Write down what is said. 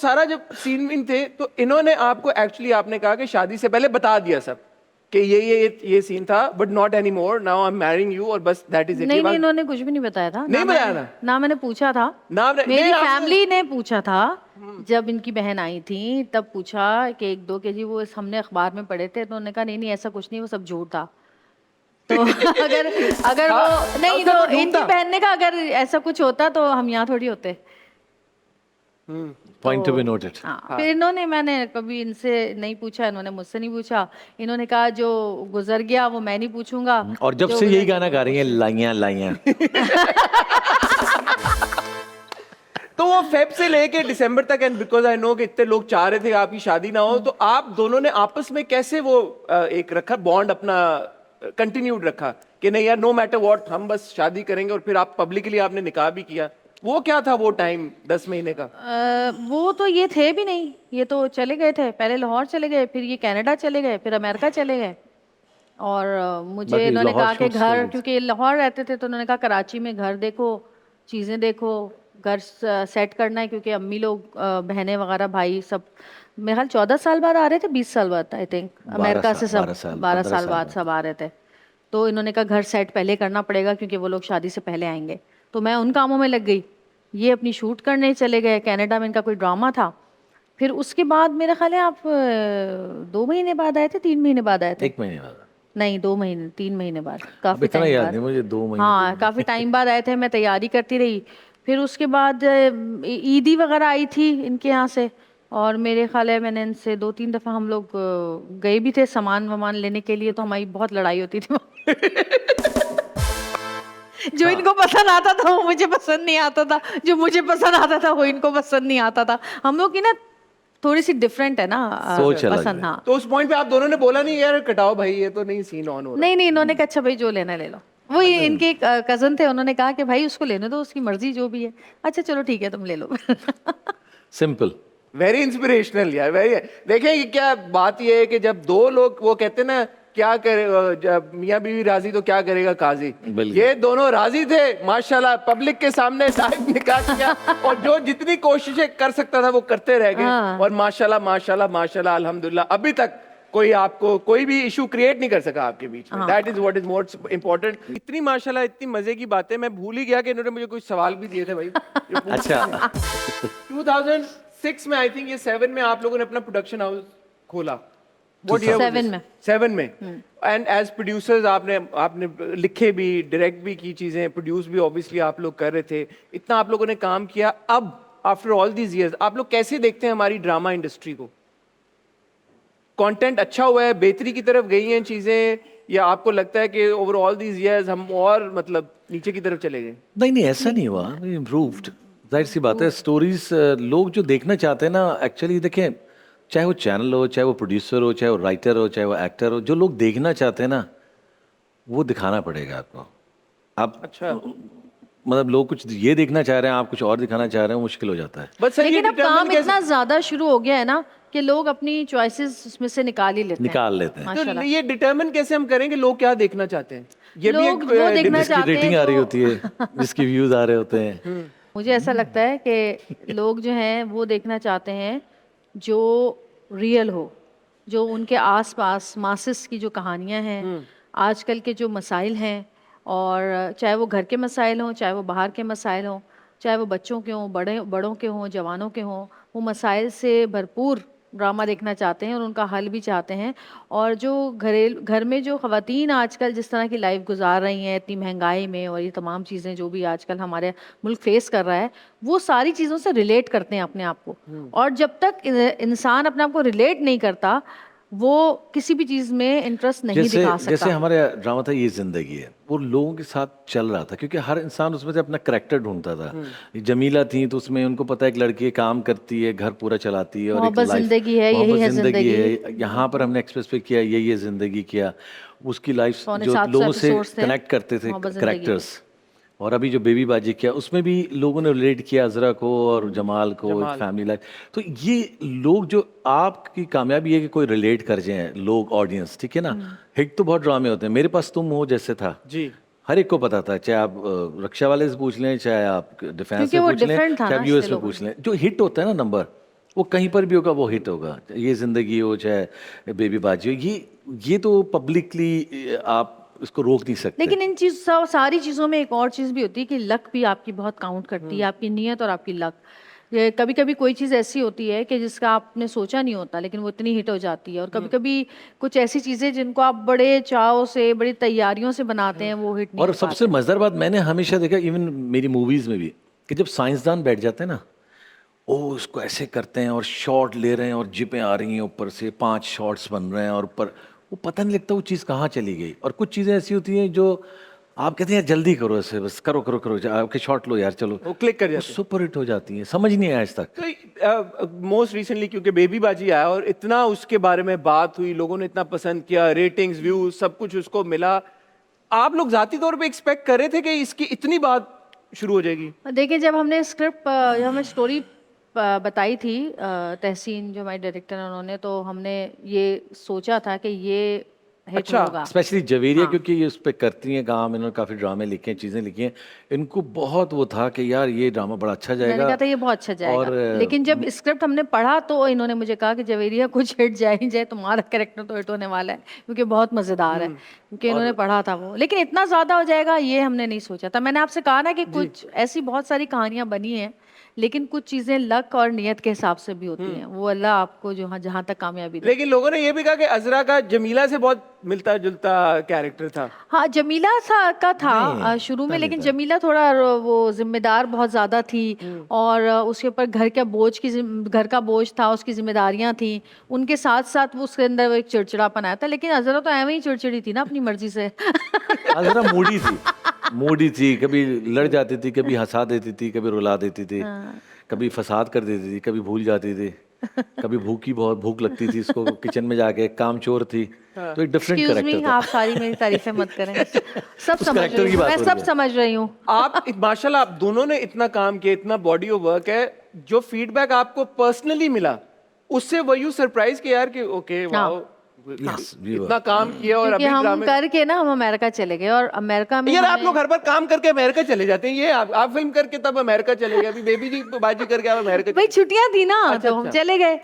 सारा जब सीन में थे तो इन्होंने आपको एक्चुअली आपने कहा कि शादी से पहले बता दिया सब कि ये सीन था but not any more now I am marrying you और बस दैट इज इट। नहीं नहीं, इन्होंने कुछ भी नहीं बताया था। नहीं बताया था ना मैंने पूछा था। ना मेरी फैमिली ने पूछा था जब इनकी बहन आई थी, तब पूछा कि 1-2 kg वो हमने अखबार में पढ़े थे, तो उन्होंने कहा नहीं नहीं ऐसा कुछ नहीं, वो सब झूठ था। तो अगर अगर वो नहीं, तो इनकी बहन ने कहा अगर ऐसा कुछ होता तो हम यहाँ थोड़ी होते। Point to be noted. हाँ, फिर इन्होंने, मैंने कभी इनसे नहीं पूछा, इन्होंने मुझसे नहीं पूछा। इन्होंने कहा जो गुजर गया वो मैं नहीं पूछूंगा। और जब से यही गाना गा रही हैं, लाइयां लाइयां। तो वो फेब से लेके दिसंबर तक, एंड बिकॉज आई नो कि इतने लोग चाह रहे थे आपकी शादी ना हो, तो आप दोनों ने आपस में कैसे वो एक रखा बॉन्ड अपना कंटिन्यूड रखा कि नहीं यार नो मैटर व्हाट हम बस शादी करेंगे, और फिर आप पब्लिकली आपने निकाह भी किया। वो क्या था वो टाइम 10 महीने का? वो तो ये थे भी नहीं, ये तो चले गए थे, पहले लाहौर चले गए, फिर ये कनाडा चले गए, फिर अमेरिका चले गए। और मुझे इन्होंने कहा कि घर, क्योंकि लाहौर रहते थे तो उन्होंने कहा कराची में घर देखो, चीज़ें देखो, घर सेट करना है, क्योंकि अम्मी लोग बहनें वगैरह भाई सब मेरे ख्याल 14 साल बाद आ रहे थे, 20 साल बाद आई थिंक अमेरिका से सब 12 साल बाद सब आ रहे थे। तो इन्होंने कहा घर सेट पहले करना पड़ेगा क्योंकि वो लोग शादी से पहले आएंगे। तो मैं उन कामों में लग गई, ये अपनी शूट करने चले गए, कनाडा में इनका कोई ड्रामा था। फिर उसके बाद मेरा ख्याल है आप 2 महीने बाद आए थे, 3 महीने बाद आए थे? 1 महीने बाद नहीं, 2 महीने 3 महीने बाद, काफी इतना टाइम याद बाद। नहीं मुझे, 2 महीने। हाँ, काफी टाइम बाद आए थे, मैं तैयारी करती रही। फिर उसके बाद ईदी वगैरह आई थी इनके यहाँ से, और मेरे ख्याल है मैंने इनसे 2-3 दफा हम लोग गए भी थे सामान वामान लेने के लिए, तो हमारी बहुत लड़ाई होती थी। जो इनको पसंद आता था वो मुझे पसंद नहीं आता था, जो मुझे पसंद आता था वो इनको पसंद नहीं आता था। हम लोग की ना थोड़ी सी डिफरेंट है ना सोच अलग पसंद। है। हाँ, तो उस पॉइंट पे आप दोनों ने बोला नहीं यार कटाओ भाई ये तो नहीं सीन ऑन हो रहा? नहीं नहीं, इन्होंने कहा अच्छा भाई जो लेना ले लो। वो ये इनके कजन थे, उन्होंने कहा कि भाई उसको लेने दो, उसकी मर्जी जो भी है। अच्छा चलो ठीक है तुम ले लो। सिंपल। वेरी इंस्पिरेशनल यार, वेरी। देखें कि क्या बात ये है कि जब दो लोग वो कहते हैं ना क्या करे, जब मियाँ बीवी राजी तो क्या करेगा काजी। ये दोनों राजी थे माशाल्लाह, पब्लिक के सामने साहिब निकाह किया और जो जितनी कोशिशें कर सकता था वो करते रह गए। और माशाल्लाह माशाल्लाह माशाल्लाह अल्हम्दुलिल्लाह अभी तक कोई आपको कोई भी इशू क्रिएट नहीं कर सका आपके बीच में। That is what is most important. इतनी माशाल्लाह इतनी मजे की बातें, मैं भूल ही गया कि इन्होंने मुझे कुछ सवाल भी दिए थे भाई। अच्छा। 2006 में आई थिंक ये 7 में आप लोगों ने अपना प्रोडक्शन हाउस खोला। 7 में एंड एज प्रोड्यूसर्स आपने लिखे भी, डायरेक्ट भी की चीजें, प्रोड्यूस भी ऑब्वियसली आप लोग कर रहे थे। इतना आप लोगों ने काम किया। अब आफ्टर ऑल दीज इयर्स आप लोग कैसे देखते हैं हमारी ड्रामा इंडस्ट्री को? कंटेंट अच्छा हुआ है, बेहतरी की तरफ गई हैं चीजें, या आपको लगता है कि ओवर ऑल दीज इयर्स हम और मतलब नीचे की तरफ चले गए? नहीं नहीं, ऐसा नहीं हुआ, इम्प्रूव्ड। जाहिर सी बात है, स्टोरीज लोग जो देखना चाहते हैं ना, एक्चुअली देखें, चाहे वो चैनल हो, चाहे वो प्रोड्यूसर हो, चाहे वो राइटर हो, चाहे वो एक्टर हो, जो लोग देखना चाहते हैं ना वो दिखाना पड़ेगा आपको। आप अच्छा मतलब लोग कुछ ये देखना चाह रहे हैं, आप कुछ और दिखाना चाह रहे हैं, मुश्किल हो जाता है। लेकिन अब काम इतना ज्यादा शुरू हो गया है ना कि लोग अपनी चॉइसेस उसमें से निकाल ही लेते हैं। तो ये डिटरमिन कैसे हम करेंगे लोग क्या देखना चाहते हैं? ये लोग भी वो देखना जिसकी चाहते रेटिंग हैं आ रही होती है, जिसके व्यूज आ रहे होते हैं। मुझे ऐसा लगता है कि लोग जो हैं वो देखना चाहते हैं जो रियल हो, जो उनके आसपास मासेस की जो कहानियां हैं, आजकल के जो मसाइल हैं, और चाहे वो घर के मसाइल हों, चाहे वो बाहर के मसाइल हों, चाहे वो बच्चों के हों, बड़ों के हों, जवानों के हों, वो मसाइल से भरपूर ड्रामा देखना चाहते हैं और उनका हल भी चाहते हैं। और जो घर में जो ख़वातीन आजकल जिस तरह की लाइफ गुजार रही हैं इतनी महंगाई में, और ये तमाम चीज़ें जो भी आजकल हमारे मुल्क फेस कर रहा है, वो सारी चीज़ों से रिलेट करते हैं अपने आप को। और जब तक इंसान अपने आप को रिलेट नहीं करता, वो किसी भी चीज़ में इंटरेस्ट नहीं दिखा सकता। जैसे हमारे ड्रामा था ये जिंदगी है, वो लोगों के साथ चल रहा था क्योंकि हर इंसान उसमें से अपना करैक्टर ढूंढता था। जमीला थी तो उसमें उनको पता है एक लड़की काम करती है, घर पूरा चलाती है, और एक जिंदगी है, यही है जिंदगी है। यहाँ पर हमने एक्सप्रेस पे किया यही है जिंदगी किया, उसकी लाइफ जो लोगों से कनेक्ट करते थे करैक्टर्स। और अभी जो बेबी बाजी किया उसमें भी लोगों ने रिलेट किया अजरा को और जमाल को, फैमिली लाइफ। तो ये लोग जो आपकी कामयाबी है कि कोई रिलेट कर जाए लोग, ऑडियंस, ठीक है ना। हिट तो बहुत ड्रामे होते हैं, मेरे पास तुम हो जैसे था जी, हर एक को पता था, चाहे आप रक्षा वाले से पूछ लें, चाहे आप डिफेंस से पूछ लें, चाहे आप यूएस में पूछ लें। जो हिट होता है ना नंबर, वो कहीं पर भी होगा, वो हिट होगा। ये जिंदगी हो चाहे बेबी बाजी हो, ये तो पब्लिकली आप इसको रोक नहीं सकते। लेकिन इन सारी चीज़ों में एक और चीज़ भी होती है कि लक भी आपकी बहुत काउंट करती है, आपकी नीयत और आपकी लक। ये कभी कभी कोई चीज़ ऐसी होती है कि जिसका आपने सोचा नहीं होता, लेकिन वो इतनी हिट हो जाती है। और कभी कभी कुछ ऐसी चीज़ें जिनको आप बड़े चाव से, बड़ी तैयारियों से बनाते हैं, वो हिट नहीं और हो सबसे मजेदार बात मैंने हमेशा देखा, इवन मेरी मूवीज में भी, कि जब साइंसदान बैठ जाते हैं ना, ओ उसको ऐसे करते हैं और शॉट ले रहे हैं और जिपें आ रही हैं ऊपर से, 5 शॉट्स बन रहे हैं और ऊपर वो पता नहीं लगता वो चीज़ कहाँ चली गई। और कुछ चीज़ें ऐसी होती हैं जो आप कहते हैं यार जल्दी करो, ऐसे बस करो करो करो, आपके शॉट लो यार, चलो वो क्लिक कर जाते हैं। सुपर हिट हो जाती हैं, समझ नहीं आया आज तक। तो मोस्ट रिसेंटली क्योंकि बेबी बाजी आया और इतना उसके बारे में बात हुई, लोगों ने इतना पसंद किया, रेटिंग्स, व्यूज सब कुछ उसको मिला, आप लोग जाती तौर पे एक्सपेक्ट कर रहे थे कि इसकी इतनी बात शुरू हो जाएगी? देखिए, जब हमने स्क्रिप्ट, जब हमें स्टोरी बताई थी तहसीन जो हमारी डायरेक्टर है उन्होंने, तो हमने ये सोचा था कि ये हिट अच्छा, होगा। स्पेशली जवेरिया, क्योंकि ये उस पर करती हैं काम, इन्होंने काफ़ी ड्रामे लिखे हैं, चीज़ें लिखी हैं, इनको बहुत वो था कि यार ये ड्रामा बड़ा अच्छा मैंने जाएगा। कहा था ये बहुत अच्छा जाएगा। और लेकिन जब स्क्रिप्ट हमने पढ़ा तो इन्होंने मुझे कहा कि जवेरिया कुछ हिट जाए ही जाए, तुम्हारा कैरेक्टर तो हिट होने वाला है, क्योंकि बहुत मज़ेदार है। क्योंकि इन्होंने पढ़ा था वो, लेकिन इतना ज़्यादा हो जाएगा ये हमने नहीं सोचा था। मैंने आपसे कहा ना कि कुछ ऐसी बहुत सारी कहानियाँ बनी हैं, लेकिन कुछ चीज़ें लक और नियत के हिसाब से भी होती हैं। वो अल्लाह आपको जो जहाँ तक कामयाबी दे। लेकिन लोगों ने ये भी कहा कि अजरा का जमीला से बहुत मिलता जुलता कैरेक्टर था। हाँ, जमीला सा का था शुरू में, लेकिन जमीला थोड़ा वो जिम्मेदार बहुत ज़्यादा थी, और उसके ऊपर घर का बोझ था, उसकी जिम्मेदारियां थी, उनके साथ साथ वो उसके अंदर वो एक चिड़चिड़ापन आया था। लेकिन अजरा तो एवं ही चिड़चिड़ी थी ना अपनी मर्जी से। जरा मूडी थी, कभी लड़ जाती थी, कभी हंसा देती थी, कभी रुला देती थी, कभी फसाद कर देती थी, कभी भूल जाती थी, कभी बहुत भूख लगती थी इसको किचन में जाके, कामचोर थी। तो एक डिफरेंट कैरेक्टर था। आप सारी मेरी तारीफें मत करें, सब उस समझ character रही की हूँ, बात मैं हो सब रही है। समझ रही हूँ। आप माशाल्लाह, आप दोनों ने इतना काम किया, इतना बॉडी ऑफ वर्क है, जो फीडबैक आपको पर्सनली मिला उससे वर यू सरप्राइज कि यार कि okay wow, Yes, we were. इतना काम किया और क्योंकि अभी हम ड्रामे। करके ना हम अमेरिका चले गए, और अमेरिका में यार आप हमने- लोग हर बार काम करके अमेरिका चले जाते हैं, ये आप फिल्म करके तब अमेरिका चले गए, अभी बेबी जी बाजी करके आप अमेरिका। भाई छुट्टियां थी ना, अच्छा, तो हम अच्छा। चले गए।